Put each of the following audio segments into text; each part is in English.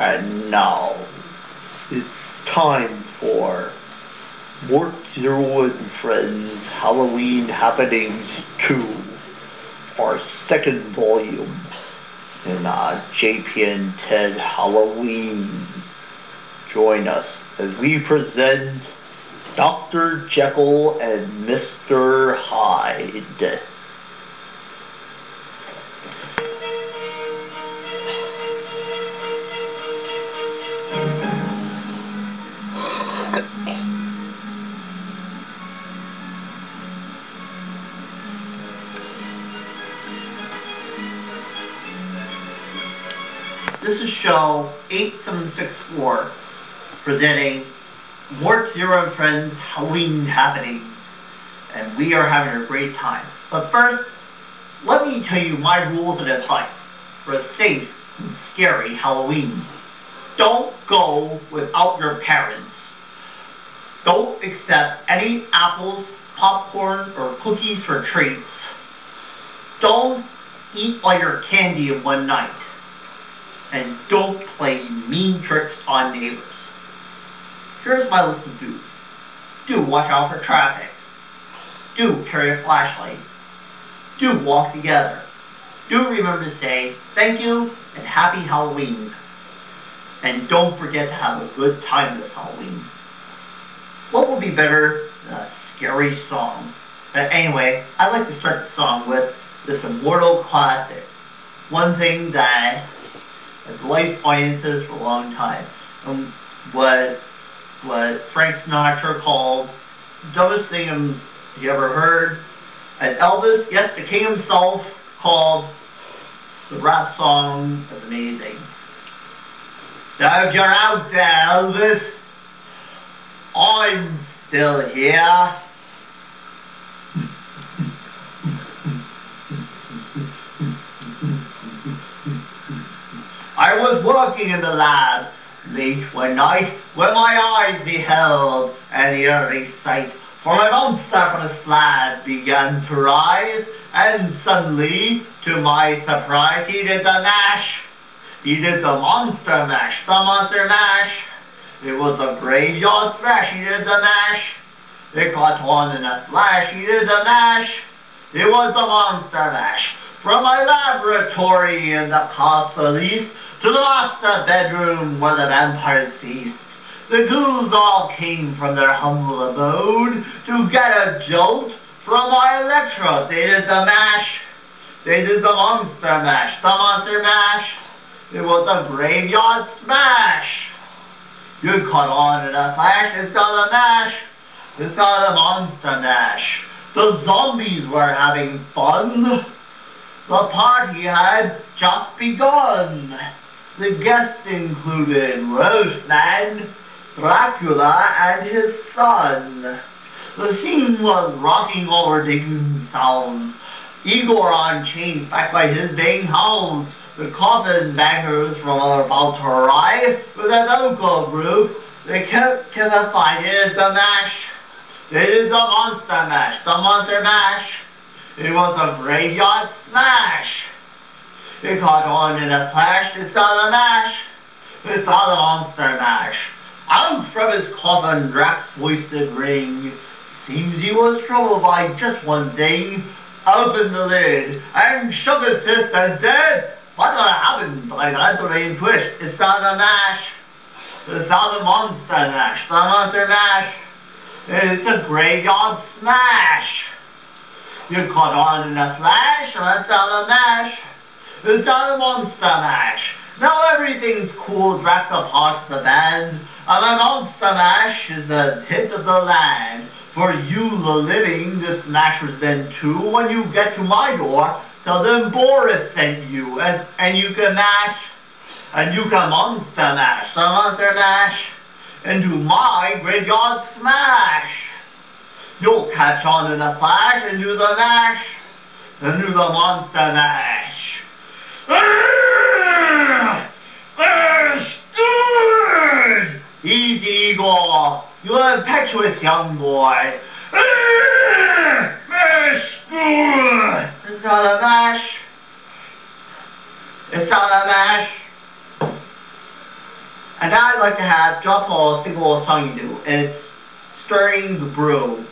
And now, it's time for Mort Zero and Friends Halloween Happenings 2, our second volume in JPN Ted Halloween. Join us as we present Dr. Jekyll and Mr. Hyde. This is show 8764, presenting Mort Zero and Friends Halloween Happenings, and we are having a great time. But first, let me tell you my rules and advice for a safe and scary Halloween. Don't go without your parents. Don't accept any apples, popcorn, or cookies for treats. Don't eat all your candy in one night. And don't play mean tricks on neighbors. Here's my list of do's. Do watch out for traffic. Do carry a flashlight. Do walk together. Do remember to say thank you and happy Halloween. And don't forget to have a good time this Halloween. What would be better than a scary song? But anyway, I'd like to start the song with this immortal classic. One thing that has life audiences for a long time. What Frank Sinatra called the dumbest thing you ever heard. And Elvis, yes, the king himself, called the rap song as amazing. So if you're out there, Elvis, I'm still here. I was working in the lab late one night when my eyes beheld an eerie sight. For a monster from the slab began to rise, and suddenly, to my surprise, he did the mash. He did the monster mash, the monster mash. It was a graveyard smash, he did the mash. It caught on in a flash, he did the mash. It was the monster mash. From my laboratory in the castle east to the master bedroom where the vampires feast, the ghouls all came from their humble abode to get a jolt from my electrode. They did the mash. They did the monster mash, the monster mash. It was a graveyard smash. You caught on in a flash. It's got a mash. It's got a monster mash. The zombies were having fun. The party had just begun. The guests included Wolfman, Dracula, and his son. The scene was rocking over digging sounds. Igor on chain backed by his baying hounds. The coffin bangers from about to arrive with a local group. They kept fighting the mash. They did the monster mash, the monster mash. It was a graveyard smash. It caught on in a flash. It's got a mash. It's got a monster mash. Out from his coffin, Drax' voice did ring. Seems he was troubled by just one thing. Opened the lid and shook his fist and said, "What happened? I got the rain twist. It's got a mash. It's got a monster mash. The monster mash. It's a graveyard smash. You caught on in a flash, it's got a mash. It's got a monster mash. Now everything's cool, Drax apart the band. And a monster mash is a hit of the land. For you, the living, this mash has been too. When you get to my door, tell them Boris sent you. And you can mash, and you can monster mash, the monster mash, into my graveyard smash. You'll catch on in a flash and do the mash, and do the monster mash. Good! Easy, Igor. You're an impetuous young boy. It's not a mash. It's not a mash. And now I'd like to drop a single song you do. It's Stirring the Brew.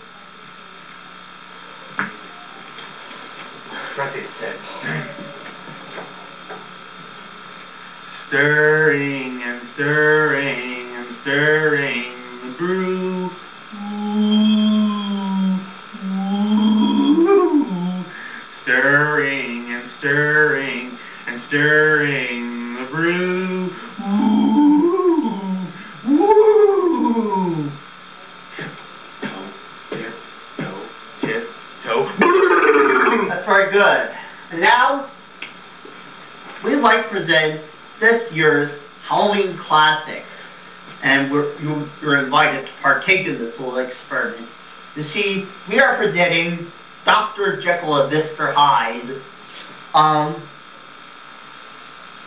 Stirring and stirring and stirring the brew. Ooh, ooh. Stirring and stirring and stirring the brew. Ooh, ooh. Tiptoe, tiptoe, tiptoe. That's very good. And now, we'd like to present this year's Halloween Classic. And you're invited to partake in this little experiment. You see, we are presenting Dr. Jekyll and Mr. Hyde.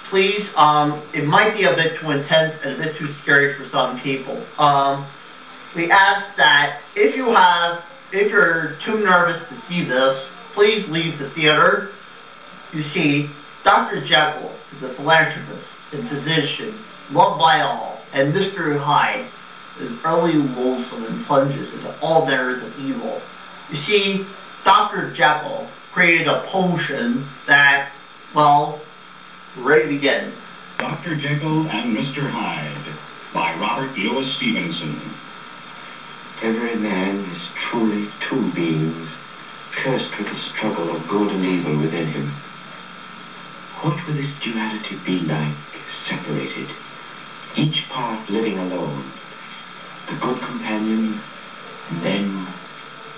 Please, it might be a bit too intense and a bit too scary for some people. We ask that if you're too nervous to see this, please leave the theater. You see, Dr. Jekyll is a philanthropist and physician, loved by all, and Mr. Hyde is utterly loathsome and plunges into all manners of evil. You see, Dr. Jekyll created a potion that, well, ready to begin. Dr. Jekyll and Mr. Hyde by Robert Louis Stevenson. Every man is truly two beings, cursed with the struggle of good and evil within him. What will this duality be like, separated, each part living alone? The good companion, and then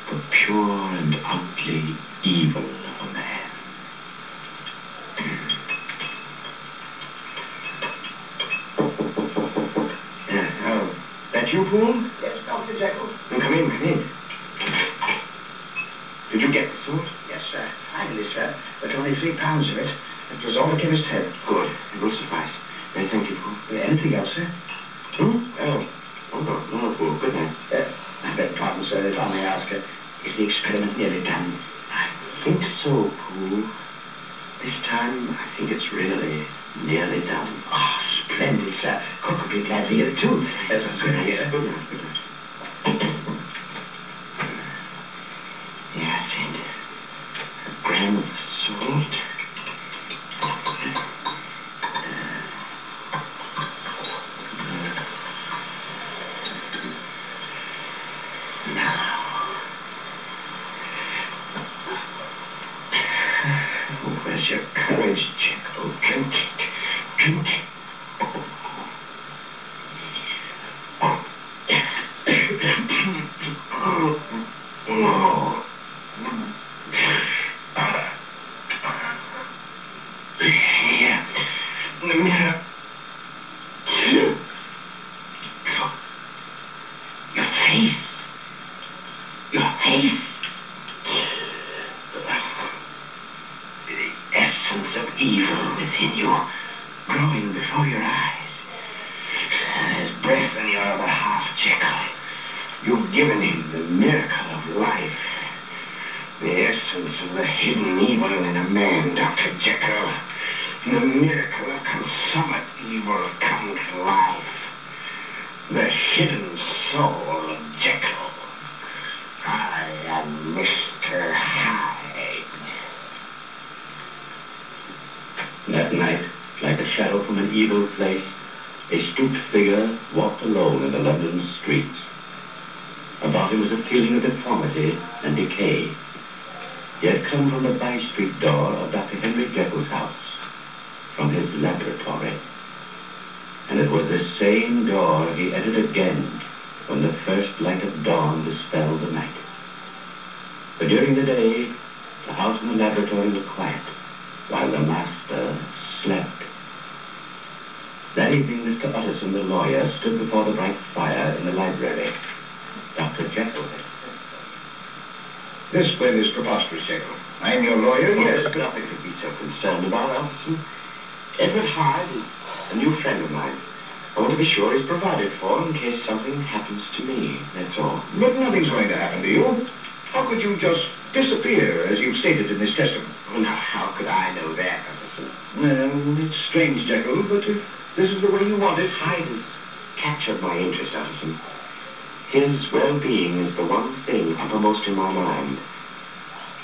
the pure and ugly evil of a man. Oh, that you, Poole? Yes, Dr. Jekyll. Oh, come in, come in. Did you get the sword? Yes, sir. Finally, sir. But only 3 pounds of it. It was all the chemist had. Good. It will suffice. Thank you, Poole. Anything else, sir? Oh, no, Poole. Good night. I beg pardon, sir, if I may ask. Is the experiment nearly done? I think so, Poole. This time, I think it's really nearly done. Ah, splendid, sir. Cook would be glad to hear it, too. That's a good idea. Good night, good night. Yes, and a gram of salt. Where's your courage, Jekyll? Drink it. Drink it. Your face. Your face. The essence of evil within you, growing before your eyes. There's breath in your other half, Jekyll. You've given him the miracle of life. The essence of the hidden evil in a man, Dr. Jekyll. The miracle of consummate evil come to life. The hidden soul of Jekyll. I am Mr. Hyde. That night, like a shadow from an evil place, a stooped figure walked alone in the London streets. About him was a feeling of deformity and decay. He had come from the by-street door of Dr. Henry Jekyll's house, from his laboratory. And it was this same door he entered again when the first light of dawn dispelled the night. But during the day, the house and the laboratory were quiet, while the master slept. That evening, Mr. Utterson, the lawyer, stood before the bright fire in the library. Dr. Jekyll had said so. This plan is preposterous, Jekyll. I'm your lawyer, yes. There's nothing to be so concerned about, Utterson. Edward Hyde is a new friend of mine. I want to be sure he's provided for in case something happens to me, that's all. But nothing's going to happen to you. How could you just disappear, as you've stated in this testament? Oh, now, how could I know that, Utterson? Well, it's strange, Jekyll, but if this is the way you want it, Hyde is captured my interest, Utterson. His well-being is the one thing uppermost in my mind.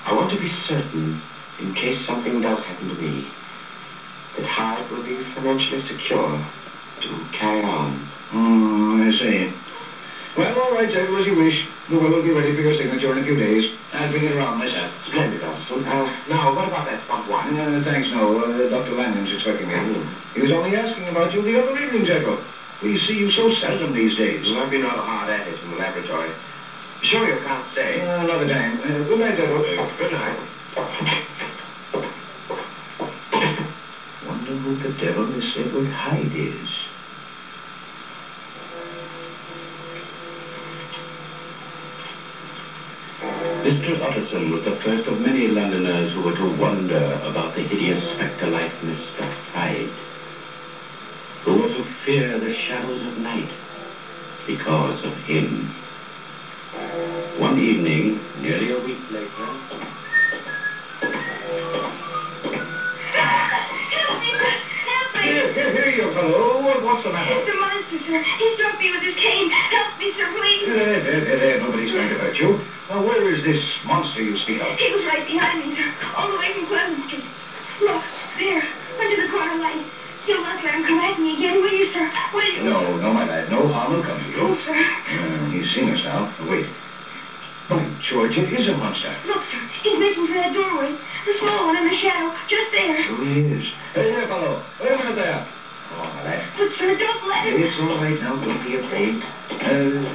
I want to be certain, in case something does happen to me, that Hyde will be financially secure to carry on. I see. Well, all right, Jacob, as you wish. The will will be ready for your signature in a few days. I'll bring it around myself. Splendid, Utterson. Now, what about that spot one? Thanks, no. Dr. Langham's expecting me. He was only asking about you the other evening, Jacob. We see you so seldom these days. I've been rather hard at it in the laboratory. Sure you can't stay. Another time. Good night, Jacob. Good night. Wonder who the devil Miss Edward Hyde is. Mr. Utterson was the first of many Londoners who were to wonder about the hideous spectre like Mr. Hyde, who were to fear the shadows of night because of him. One evening, nearly a week later... Help me, sir! Help me! Here, you fellow. What's the matter? It's a monster, sir. He struck me with his cane. Help me, sir, please. There. Nobody's going to hurt you. Now, where is this monster you speak of? He was right behind me, sir. All the way from Pleasant Street. Look, there, under the corner light. You'll not let him come at me again, will you, sir? Will you? No, my lad. No harm will come to you. Oh, sir. He's seen us now. Wait. By George, it is a monster. Look, sir. He's making for that doorway. The small one in the shadow, just there. So he is. Hey, there, fellow. Wait a minute there. Oh, my lad. But, sir, don't let him. It's all right now. Don't be afraid.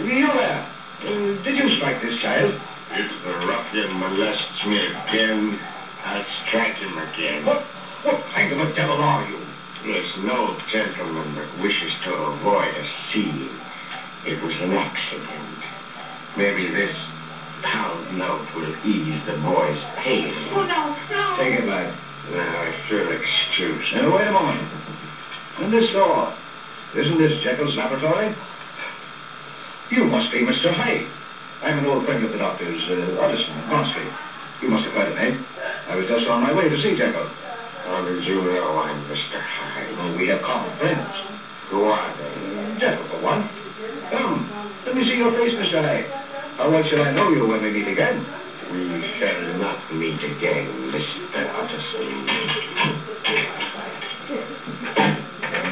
You there. Did you strike this child? If the ruffian molests me again, I'll strike him again. What kind of a devil are you? There's no gentleman that wishes to avoid a scene. It was an accident. Maybe this pound note will ease the boy's pain. Oh, no. Take it, lad. Now, if you'll excuse me. Wait a moment. And this door. Isn't this Jekyll's laboratory? You must be Mr. Hyde. I'm an old friend of the doctor's, Utterson, Bond Street. You must have heard of me. I was just on my way to see Jekyll. How did you know I'm Mr. Hyde? Oh, we have common friends. Who are they? Jekyll, for one. Come, let me see your face, Mr. Hyde. How well shall I know you when we meet again? We shall not meet again, Mr. Utterson.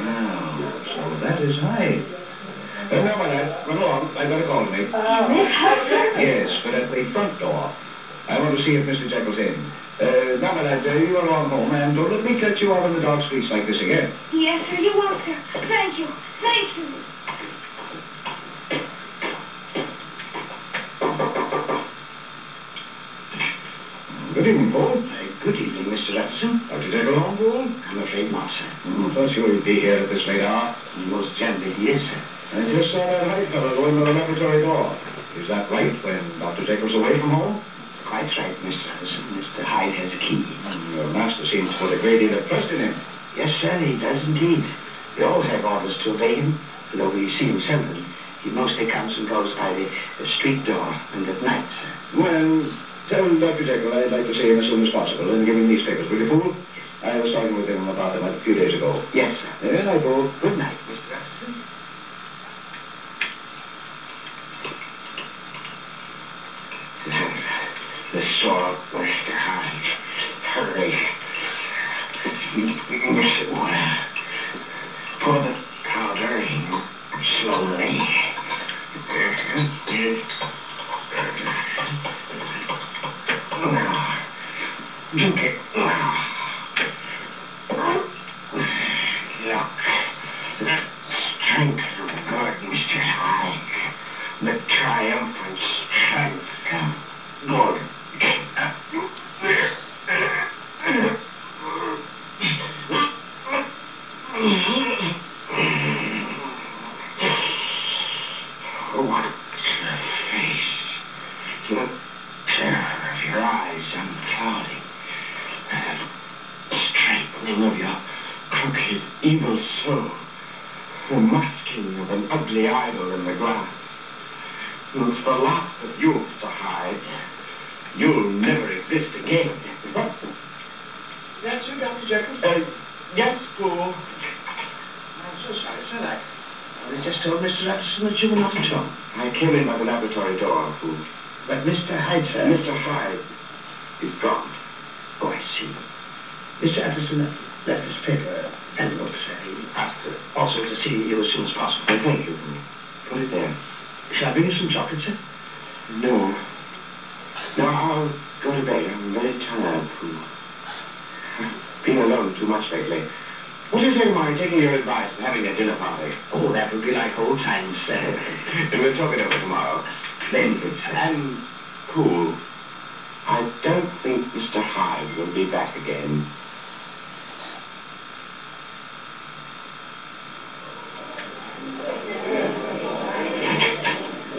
Now, so that is Hyde. Now, my lad, run along. I've got a call to make. This house, sir? Yes, but at the front door. I want to see if Mr. Jekyll's in. Now, my lad, you are on home, and don't let me catch you out on the dark streets like this again. Yes, sir, you won't, sir. Thank you. Thank you. Good evening, Paul. Good evening, Mr. Utterson. Dr. Jekyll home, Paul? I'm afraid not, sir. Thought you would be here at this late hour. Most generally he is, sir. I just saw that Hyde fellow go into the laboratory door. Is that right, when Dr. Jekyll's away from home? Quite right, Mr. Utterson. Mr. Hyde has a key. Your master seems to put a great deal of trust in him. Yes, sir, he does indeed. We all have orders to obey him, though we see him seldom. He mostly comes and goes by the street door and at night, sir. Well, tell Dr. Jekyll I'd like to see him as soon as possible and give him these papers, will you, fool? I was talking with him about them a few days ago. Yes, sir. Good night, Paul. Good night, Mr. Utterson. The sword, Mr. Hyde. Hurry. Pour the powder in slowly. Now, drink it now. Look, the strength of God, Mr. Hyde. The triumphant strength of God. What a face. The terror of your eyes unclouding. The straightening of your crooked, evil soul. The masking of an ugly idol in the glass. It's the last of you, Mr. Hyde. You'll never exist again. What? That's you, Dr. Jekyll? Yes, Paul. I'm so sorry, sir. Well, they just told Mr. Atchison that you were not at home. I came in by the laboratory door, Fool. But Mr. Hyde, sir... Mr. Hyde is gone. Oh, I see. Mr. Atchison left this paper and note, sir. He asked also to see you as soon as possible. Oh, thank you. Put it there. Shall I bring you some chocolate, sir? No. No, I'll go to bed. I'm very tired, Fool. I've been alone too much lately. What do you say to my taking your advice and having a dinner party? Oh, that would be like old times, sir. And we'll talk it over tomorrow. Splendid, sir. And, Poole, I don't think Mr. Hyde will be back again.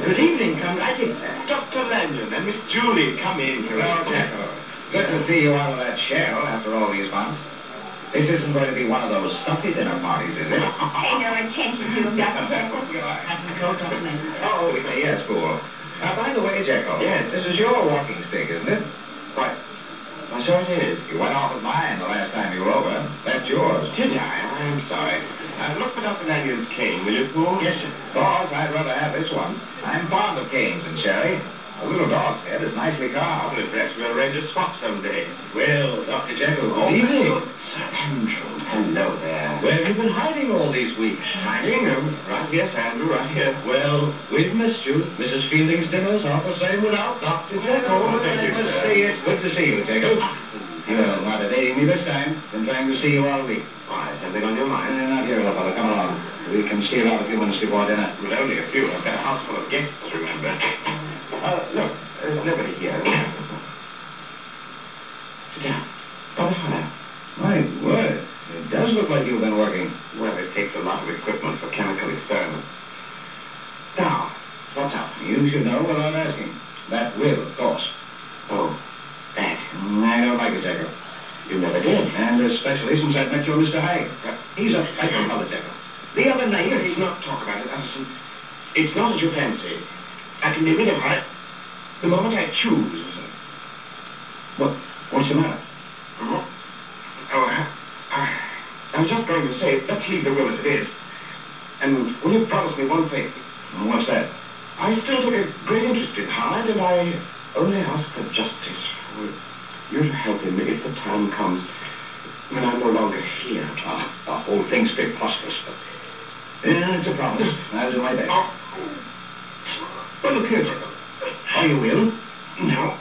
Good evening. Come right in, sir. Dr. Lanyon and Miss Julie, come in. Well, Jacko, good to see you out of that shell after all these months. This isn't going to be one of those stuffy dinner parties, is it? Pay no attention to him, Dr. Jekyll. Captain Coat, Dr. Lanyon. Oh, yes, Fool. By the way, Jekyll. Yes. This is your walking stick, isn't it? Why, so it is. You went off with mine the last time you were over. Left yours. Did I? I'm sorry. Look for Dr. Lanyon's cane, will you, Poole? Yes, sir. Of course, I'd rather have this one. I'm fond of canes and sherry. A little dog's head is nicely carved. Well, perhaps we'll arrange a swap someday. Well, Dr. Jekyll, Oh, good evening. Sir Andrew. Hello there. Where have you been hiding all these weeks? Hiding? Right here, Sir Andrew, right here. Well, we've missed you. Mrs. Fielding's dinners aren't the same without Dr. Jekyll. Oh, thank you, I must sir. say it's good to see you, Jekyll. You're not evading me this time. Been trying to see you all week. Why, something on your mind? Not here, old fellow. Come along. We can steal out a few minutes before dinner. Well, only a few. I've got a house full of guests, remember. Look, there's nobody here. Sit down. By the fire. My word. It does look like you've been working. Well, it takes a lot of equipment for chemical experiments. Now, what's up? You should know without asking. That will, of course. Oh, that. I don't like it, Jekyll. You never did. And especially since I've met your Mr. Hyde. He's a fighter, Mother Jekyll. The other night... Let's not talk about it, Addison. It's not as you fancy. I can be rid of her the moment I choose. What's the matter? I was just going to say, let's leave the will as it is. And will you promise me one thing? What's that? I still take a great interest in Hyde, and I only ask for justice for you to help him if the time comes when I'm no longer here. The whole thing's preposterous, but... Yeah, it's a promise. I'll do my best. Well, look here, Jekyll. Oh, you will? No.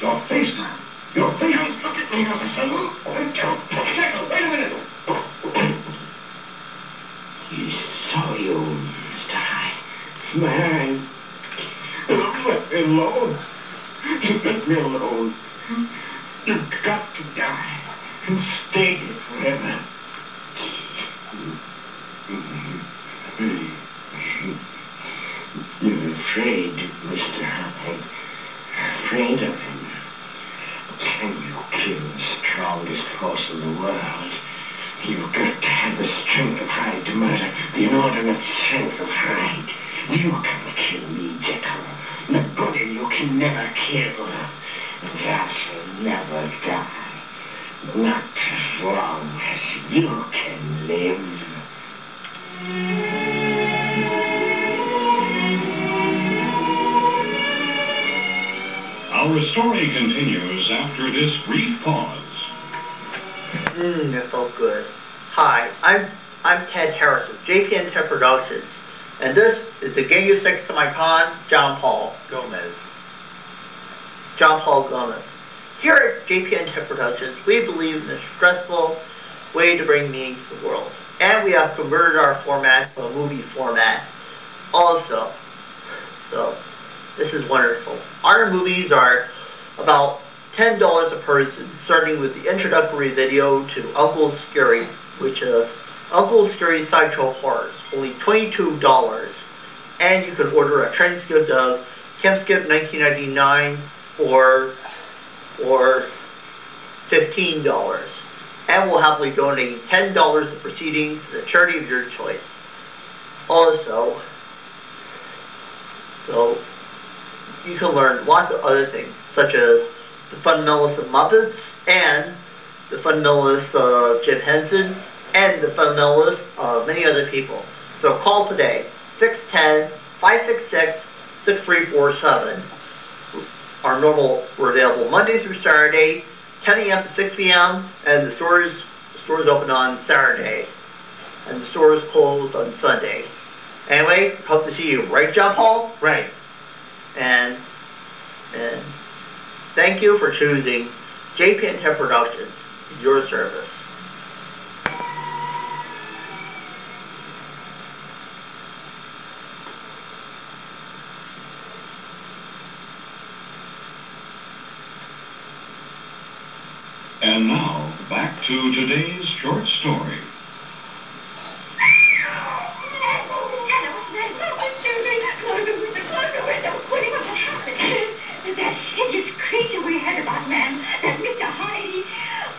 Your face, man. Your face. Look at me, Jekyll, wait a minute. He saw you, Mr. Hyde. Man. Let me alone. Let me alone. You've got to die and stay here forever. You're afraid, Mr. Hyde. Afraid of him. Can you kill the strongest force in the world? You've got to have the strength of Hyde to murder the inordinate strength of Hyde. You can kill me, Jekyll. The body you can never kill. That will never die. Not as long as you can live. Our story continues after this brief pause. That felt good. Hi, I'm Ted Harris of JPN Ted Productions, and this is the Genghis next to my con, John Paul Gomez. Here at JPN Ted Productions, we believe in a stressful way to bring meaning to the world, and we have converted our format to a movie format also. So this is wonderful. Our movies are about $10 a person, starting with the introductory video to Uncle Scary, which is Uncle Scary Sideshow Horrors, only $22. And you can order a transcript of Camp Skip 1999 for $15. And we'll happily donate $10 of proceedings to the charity of your choice. Also, so you can learn lots of other things, such as the fundamentals of Muppets and the fundamentals of Jim Henson and the phone mail list of many other people. So call today, 610-566-6347. We're available Monday through Saturday, 10 a.m. to 6 p.m., and the stores open on Saturday, and the store is closed on Sunday. Anyway, hope to see you. Right, John Paul? Right. And thank you for choosing JP&T Productions, your service. And now, back to today's short story. That hideous creature we heard about, ma'am, that Mr. Hyde,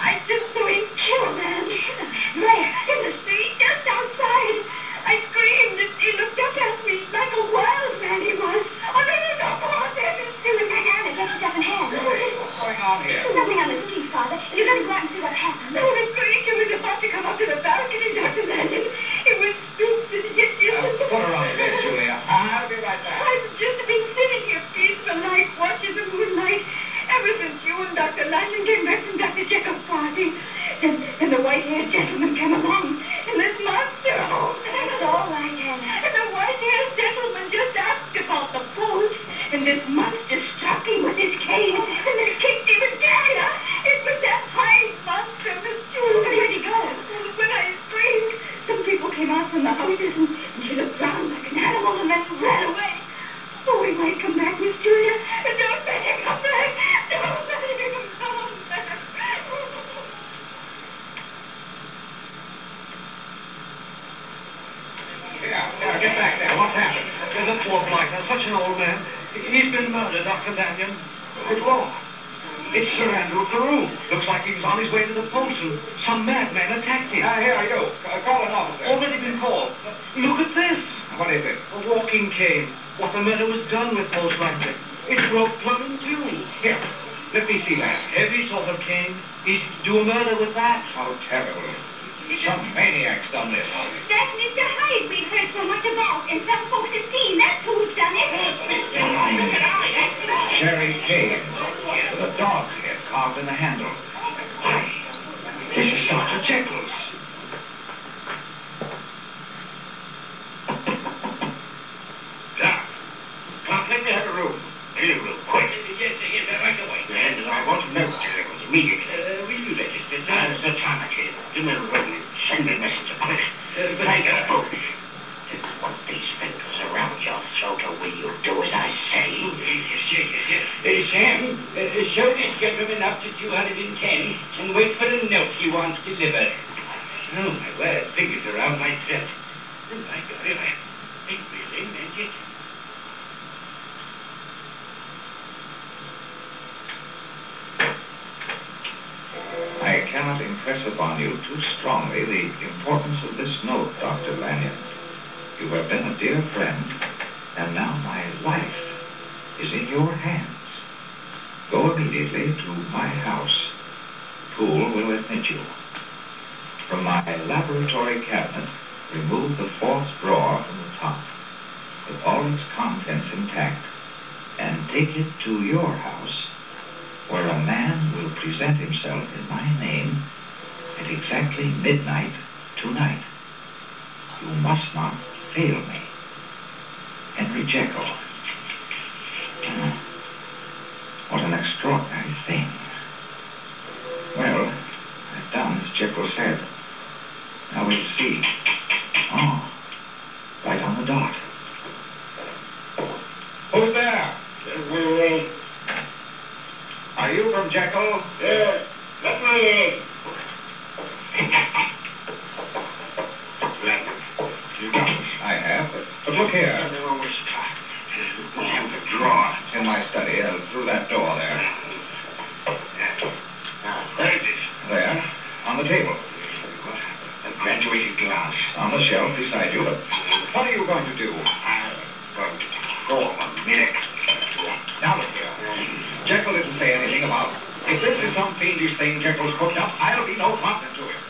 I just saw him kill a man. There, in the street, just outside. I screamed and he looked up at me like a wild man he was. Oh, no, come on, there, Miss Sue. Anna, get yourself in hand. What's going on here? Nothing on the street, Father. You're going to go out and see what happened. No, the creature was about to come up to the balcony, Dr. Mannion. It was stupid. Put her on the bed, Julia. I'll be right back. I've just been sitting here peaceful like watching the moonlight ever since you and Dr. Lanyon came back from Dr. Jekyll's party. Then the white-haired gentleman came along, and this monster. Oh, that's all right, Anna. And the white-haired gentleman just asked about the post, and this monster struck him with his cane, and then kicked him again. It was that Hyde monster, Miss Julie. Where'd he go? When I screamed, some people came out from the houses, and she looked round like an animal, and then ran away. Oh, he might come back, Miss Julia. Don't let him come back. Don't let him come back. Yeah, get back there. What's happened? The poor blighter, such an old man. He's been murdered, Dr. Lanyon. Good Lord. It's Sir Andrew Carew. Looks like he was on his way to the post and some madman attacked him. Here I go. Call an officer. Already been called. Look at this. What is it? A walking cane. What the murder was done with, most likely. It broke plumb in two. Here, let me see that. Heavy sort of cane. He's do a murder with that. How terrible. Some maniac's done this. That's Mr. Hyde we've heard so much about, and some folks have seen. That's who's done it. Cherry cane with a dog's head carved in the handle. Why, this is Dr. Jekyll's. Clark, let me have a room. A little room, quick. Yes, right away. And I want to know Jekyll's immediately. Will you register? The time I tell you. Give me a room and send me a messenger quick. But I got a book. Want these fingers around your throat, or will you do as I say? Yes. Sam, show this gentleman up to 210 and wait for the note he wants delivered. Oh, my word, fingers around my throat. Oh, my God, it really meant it. I cannot impress upon you too strongly the importance of this note, Dr. Lanyon. You have been a dear friend, and now my life is in your hands. Go immediately to my house. Poole will admit you. From my laboratory cabinet, remove the fourth drawer from the top, with all its contents intact, and take it to your house, where a man will present himself in my name at exactly midnight tonight. You must not fail me. Henry Jekyll. What an extraordinary thing. Well, I've done as Jekyll said. Now we'll see. Oh, right on the dot. Who's there? Are you from Jekyll? Yes, that's my name. I have, but look here. We have the drawer. It's in my study, through that door there. Where is it? There, on the table. A graduated glass. On the shelf beside you, but what are you going to do? I'm going to perform a miracle. Now look here. Jekyll didn't say anything about... If this is some fiendish thing Jekyll's cooked up, I'll be no partner to him.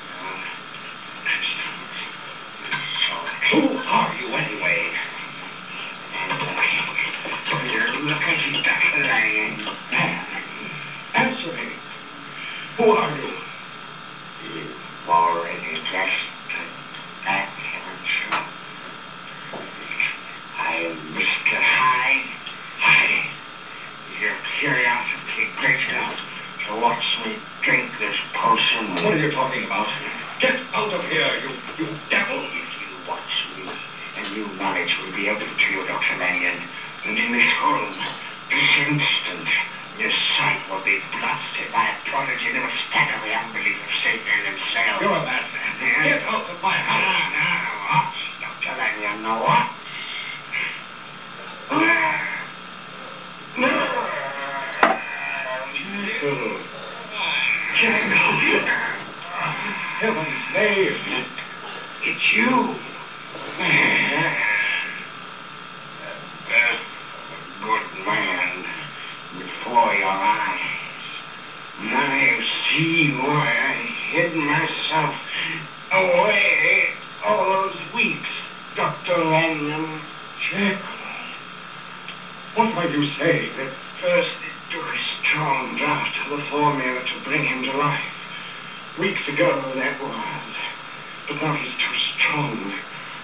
You devil! If you watch me, and new knowledge will be open to you, Dr. Lanyon. And in this room, this instant, your sight will be blasted by a prodigy that will stagger the unbelief of Satan himself. You're a madman. Get out of my house. Now, what, Dr. Lanyon? Now, what? Heaven's name. It's you. There's a good man before your eyes. Now you see why I hid myself away all those weeks, Dr. Lanyon. Jekyll. What might you say? At first it took a strong draught of the formula to bring him to life. Weeks ago that was. But now he's too strong.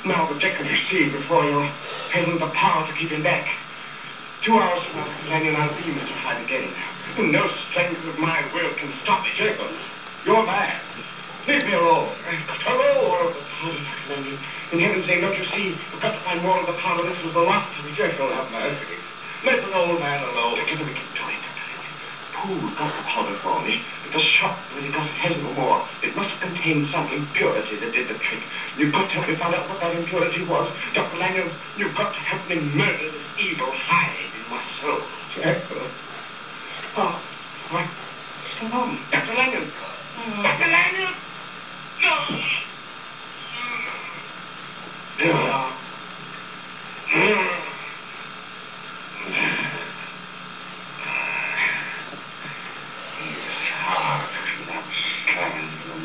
Now the Jekyll you see before you hasn't the power to keep him back. 2 hours from now, Lanyon, I'll be mystified again. No strength of my will can stop it. Jekyll, you're mad. Leave me alone. I've got to know all of the power, Dr. Lanyon. In heaven's name, don't you see? I've got to find more of the power. This is the last of it. Jekyll, have mercy. Let an old man alone. Give him a do it. Who got the powder for me? But the shop when he got it has no more. It must have contained some impurity that did the trick. You've got to help me find out what that impurity was. Dr. Lanyon, you've got to help me murder this evil hide in my soul. Jekyll. Oh, what? Dr. Lanyon. Dr. Lanyon! No!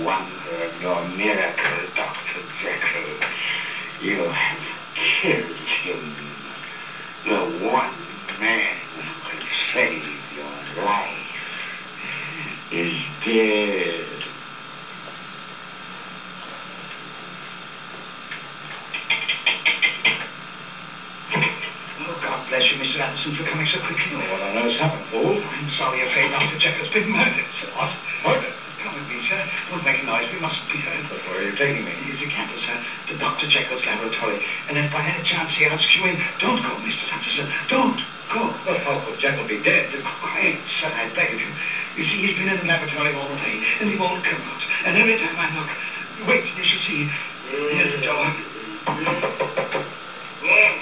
Wonder of your miracle, Dr. Jekyll. You have killed him. The one man who could save your life is dead. Oh, God bless you, Mr. Anderson, for coming so quickly. What on earth's happened, fool? I'm sorry, afraid Dr. Jekyll's been murdered, sir. What? Murdered? Come with me, sir. Don't make a noise. We mustn't be heard. But where are you taking me? Here's a candle, sir, to Dr. Jekyll's laboratory. And if by any chance he asks you in, don't go, Mr. Anderson. Don't go. But how could Jekyll be dead? Quiet, sir, I beg of you. You see, he's been in the laboratory all day, and he won't come out. And every time I look, wait till you shall see. Here's the door.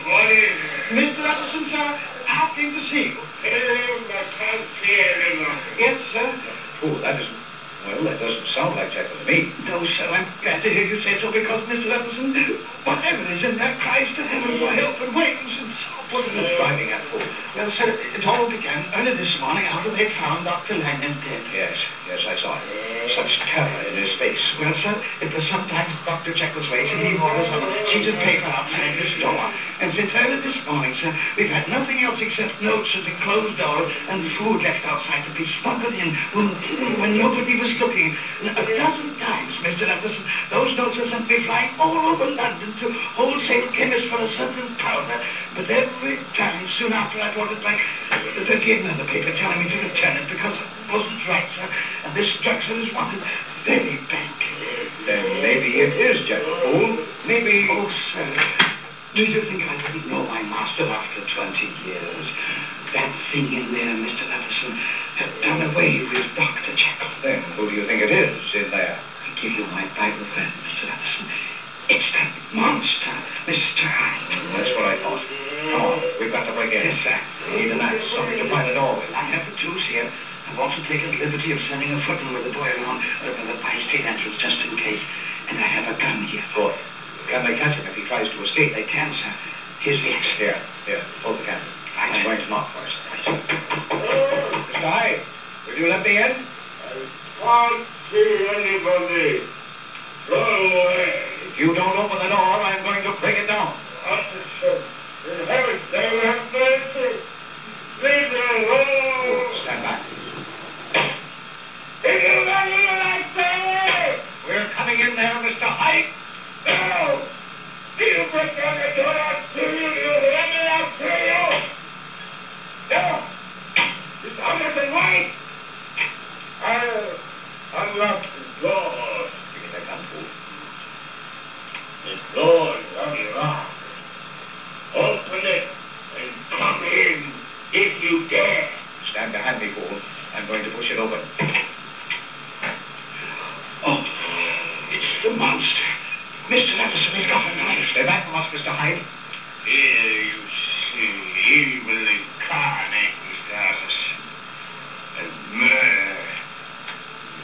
What is it? Mr. Anderson, sir, asking to see you. I can't see anyone. Yes, sir. Fool, that isn't... Well, that doesn't sound like Jekyll to me. No, sir, I'm glad to hear you say so because, Mr. Anderson, whatever is in there cries to heaven for help and waits and so What are you driving at, fool? Well, sir, it all began early this morning after they found Dr. Lanyon dead. Yes, I saw it. Such terror in his face. Well, sir, it was sometimes Dr. Jekyll's way to leave orders on a sheet of paper outside this door. And since early this morning, sir, we've had nothing else except notes at the closed door and food left outside to be smuggled in when nobody was looking. And a dozen times, Mr. Anderson, those notes were sent me flying all over London to wholesale chemists for a certain powder. But every time, soon after I brought it back, they gave me the paper telling me to return it because it wasn't right, sir. And this drug, sir, is wanted very badly. Then maybe it is Jekyll, fool. Maybe... Oh, sir, do you think I didn't know my master after 20 years? That thing in there, Mr. Anderson, had done away with Dr. Jekyll. Then who do you think it is in there? I give you my Bible friend, Mr. Anderson. It's that monster, Mr. Hyde. That's what I thought. Come on, we've got to break in. Yes, sir. We need an axe, something to find it all with. I have the tools here. I've also taken the liberty of sending a footman with the boy around the by-state entrance just in case. And I have a gun here. Good. Can they catch him if he tries to escape? They can, sir. Here's the axe. Here, hold the candle. Right. I'm going to knock first. Mr. Hyde, will you let me in? I can't see anybody. Go away. If you don't open the door, I'm going to break it down. Officer, in heaven's name, have mercy. Leave me alone. Stand back. Did you let me in, I say? We're coming in there, Mr. Hyde. No! Do you break down the door? I'll kill you. You let me, I'll kill you. No! It's Anderson White. I'll unlock the door. Give me that gun, fool. The door's unlocked. Open it and come in if you dare. Stand behind me, fool. I'm going to push it open. Oh, it's the monster. Mr. Leveson, he's got a knife. Stay back from us, Mr. Hyde. Here you see evil incarnate, Mr. Allison. And murder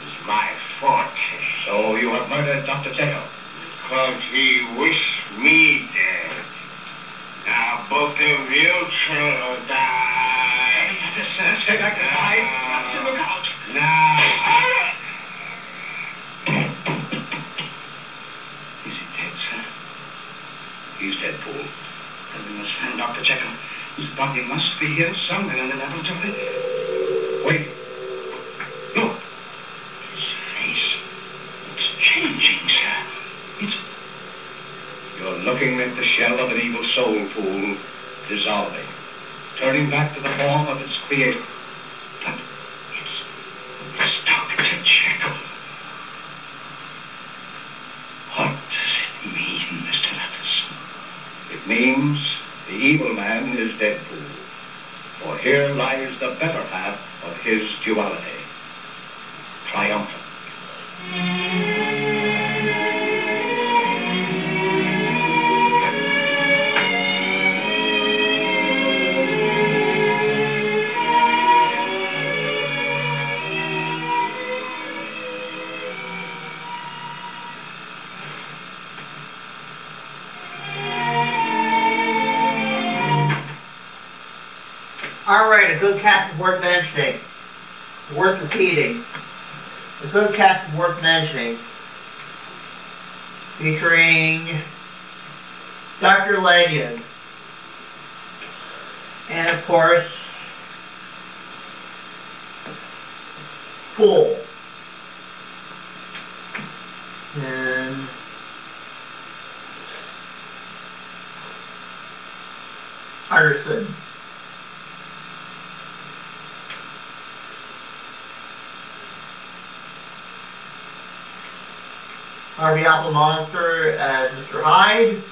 is my forte. So you have murdered Dr. Jekyll? Because he wished me dead. Now both of you shall die. Yes, sir. Stay back, Mr. Hyde. Look out. Now. Is he dead, sir? He's dead, fool. Then we must find Dr. Jekyll. His body must be here somewhere in the laboratory. Wait. Look. His face. It's changing, sir. It's... You're looking at the shell of an evil soul, fool, dissolving, turning back to the form of its creator. But it's Dr. Jekyll. What does it mean, Mr. Leveson? It means the evil man is dead, fool. For here lies the better half of his duality, triumphant. Alright, a good cast is worth mentioning. Worth repeating. A good cast is worth mentioning. Featuring Dr. Lanyon. And of course, Fool. And Utterson. Harvey Apple Monster as Mr. Hyde.